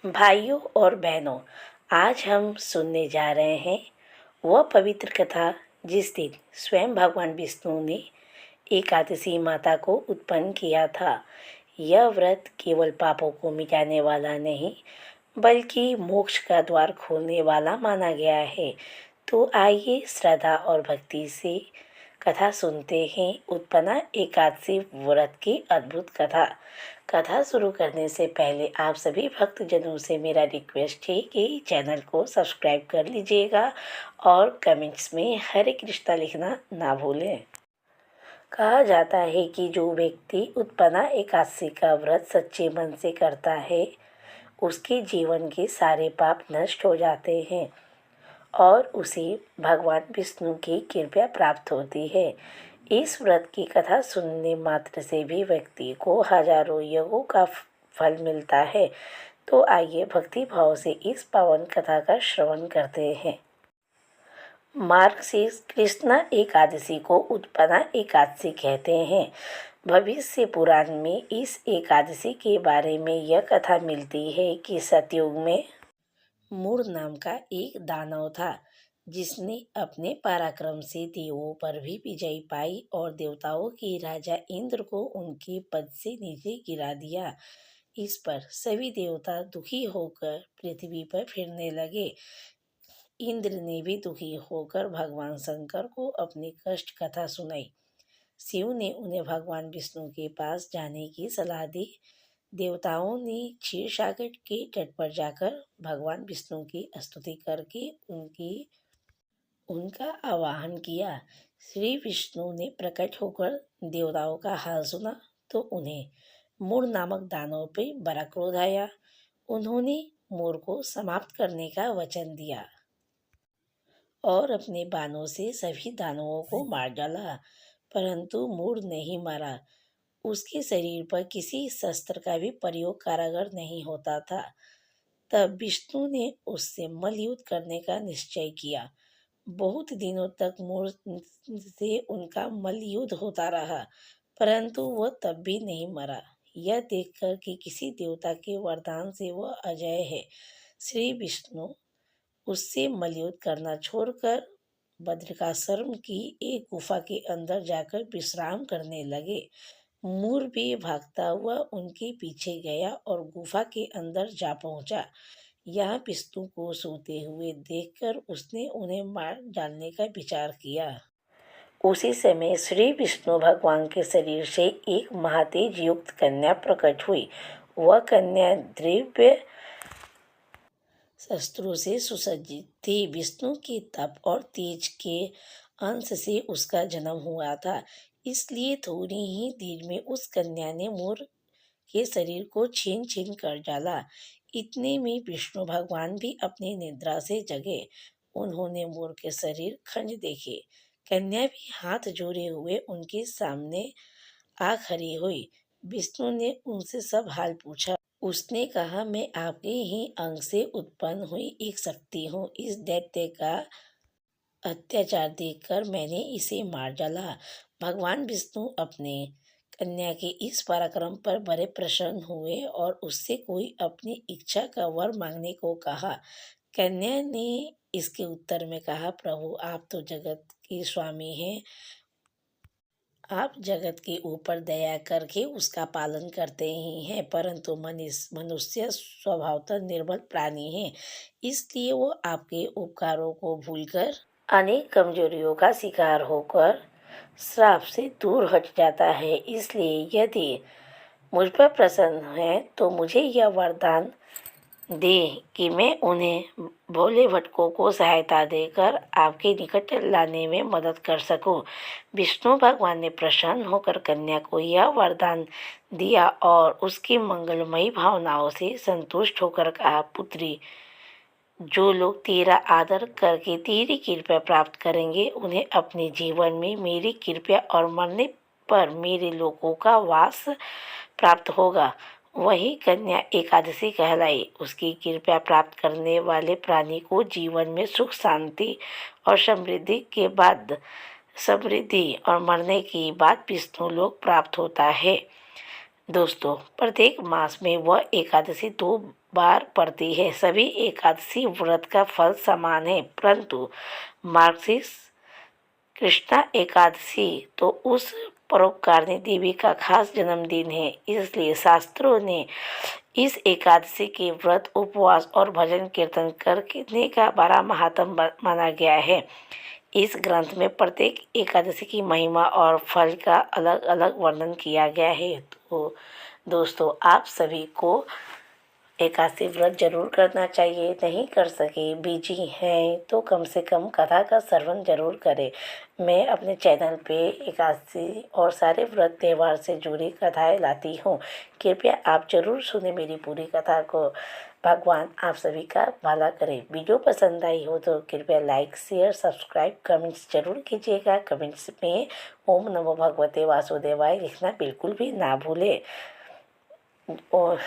भाइयों और बहनों, आज हम सुनने जा रहे हैं वह पवित्र कथा जिस दिन स्वयं भगवान विष्णु ने एकादशी माता को उत्पन्न किया था। यह व्रत केवल पापों को मिटाने वाला नहीं बल्कि मोक्ष का द्वार खोलने वाला माना गया है। तो आइए श्रद्धा और भक्ति से कथा सुनते हैं उत्पन्ना एकादशी व्रत की अद्भुत कथा। कथा शुरू करने से पहले आप सभी भक्तजनों से मेरा रिक्वेस्ट है कि चैनल को सब्सक्राइब कर लीजिएगा और कमेंट्स में हरे कृष्णा लिखना ना भूलें। कहा जाता है कि जो व्यक्ति उत्पन्ना एकादशी का व्रत सच्चे मन से करता है उसके जीवन के सारे पाप नष्ट हो जाते हैं और उसे भगवान विष्णु की कृपा प्राप्त होती है। इस व्रत की कथा सुनने मात्र से भी व्यक्ति को हजारों यज्ञों का फल मिलता है। तो आइए भक्ति भाव से इस पावन कथा का श्रवण करते हैं। मार्गशीर्ष कृष्ण एकादशी को उत्पन्ना एकादशी कहते हैं। भविष्य पुराण में इस एकादशी के बारे में यह कथा मिलती है कि सतयुग में मूर नाम का एक दानव था जिसने अपने पराक्रम से देवों पर भी विजय पाई और देवताओं के राजा इंद्र को उनके पद से नीचे गिरा दिया। इस पर सभी देवता दुखी होकर पृथ्वी पर फिरने लगे। इंद्र ने भी दुखी होकर भगवान शंकर को अपनी कष्ट कथा सुनाई। शिव ने उन्हें भगवान विष्णु के पास जाने की सलाह दी। देवताओं ने क्षीर सागर के तट पर जाकर भगवान विष्णु की स्तुति करके उनका आवाहन किया। श्री विष्णु ने प्रकट होकर देवताओं का हाल सुना तो उन्हें मूर नामक दानव पर बड़ा क्रोध आया। उन्होंने मूर को समाप्त करने का वचन दिया और अपने बाणों से सभी दानवों को मार डाला, परंतु मूर नहीं मरा। उसके शरीर पर किसी शस्त्र का भी प्रयोग कारगर नहीं होता था। तब विष्णु ने उससे मल युद्ध करने का निश्चय किया। बहुत दिनों तक मूर से उनका मल युद्ध होता रहा, परंतु वह तब भी नहीं मरा। यह देखकर कि किसी देवता के वरदान से वह अजय है, श्री विष्णु उससे मलयुद्ध करना छोड़कर बद्रिकाश्रम की एक गुफा के अंदर जाकर विश्राम करने लगे। मूर भी भागता हुआ उनके पीछे गया और गुफा के अंदर जा पहुंचा। यहाँ विष्णु को सोते हुए देखकर उसने उन्हें मार डालने का विचार किया। उसी समय श्री विष्णु भगवान के शरीर से एक महातेज युक्त कन्या प्रकट हुई। वह कन्या दिव्य शस्त्रों से सुसज्जित थी। विष्णु के तप और तेज के अंश से उसका जन्म हुआ था, इसलिए थोड़ी ही देर में उस कन्या ने मूर के शरीर को छीन छीन कर डाला। इतने में विष्णु भगवान भी अपनी निद्रा से जगे। उन्होंने मूर के शरीर खंड देखे। कन्या भी हाथ जोड़े हुए उनके सामने आ खड़ी हुई। विष्णु ने उनसे सब हाल पूछा। उसने कहा, मैं आपके ही अंग से उत्पन्न हुई एक शक्ति हूँ। इस दैत्य का अत्याचार देखकर मैंने इसे मार डाला। भगवान विष्णु अपने कन्या के इस पराक्रम पर बड़े प्रसन्न हुए और उससे कोई अपनी इच्छा का वर मांगने को कहा। कन्या ने इसके उत्तर में कहा, प्रभु आप तो जगत के स्वामी हैं, आप जगत के ऊपर दया करके उसका पालन करते ही हैं, परंतु मनुष्य स्वभावतः निर्बल प्राणी है, इसलिए वो आपके उपकारों को भूलकर अनेक कमजोरियों का शिकार होकर श्राप से दूर हट जाता है। इसलिए यदि मुझ पर प्रसन्न है तो मुझे यह वरदान दे कि मैं उन्हें भोले भटकों को सहायता देकर आपके निकट लाने में मदद कर सकूं। विष्णु भगवान ने प्रसन्न होकर कन्या को यह वरदान दिया और उसकी मंगलमयी भावनाओं से संतुष्ट होकर कहा, पुत्री, जो लोग तेरा आदर करके तेरी कृपा प्राप्त करेंगे उन्हें अपने जीवन में मेरी कृपा और मरने पर मेरे लोकों का वास प्राप्त होगा। वही कन्या एकादशी कहलाई। उसकी कृपा प्राप्त करने वाले प्राणी को जीवन में सुख शांति और समृद्धि और मरने के बाद विष्णु लोक प्राप्त होता है। दोस्तों, प्रत्येक मास में वह एकादशी 2 बार पड़ती है। सभी एकादशी व्रत का फल समान है, परंतु मार्गशीर्ष कृष्णा एकादशी तो उस परोपकारिणी देवी का खास जन्मदिन है। इसलिए शास्त्रों ने इस एकादशी के व्रत, उपवास और भजन कीर्तन करने का बड़ा महात्म माना गया है। इस ग्रंथ में प्रत्येक एकादशी की महिमा और फल का अलग अलग वर्णन किया गया है। तो दोस्तों, आप सभी को एकादशी व्रत जरूर करना चाहिए। नहीं कर सके, बिजी हैं, तो कम से कम कथा का श्रवण जरूर करें। मैं अपने चैनल पे एकादशी और सारे व्रत त्यौहार से जुड़ी कथाएं लाती हूँ। कृपया आप जरूर सुने मेरी पूरी कथा को। भगवान आप सभी का भला करे। वीडियो पसंद आई हो तो कृपया लाइक, शेयर, सब्सक्राइब, कमेंट्स जरूर कीजिएगा। कमेंट्स में ओम नमो भगवते वासुदेवाय लिखना बिल्कुल भी ना भूलें। और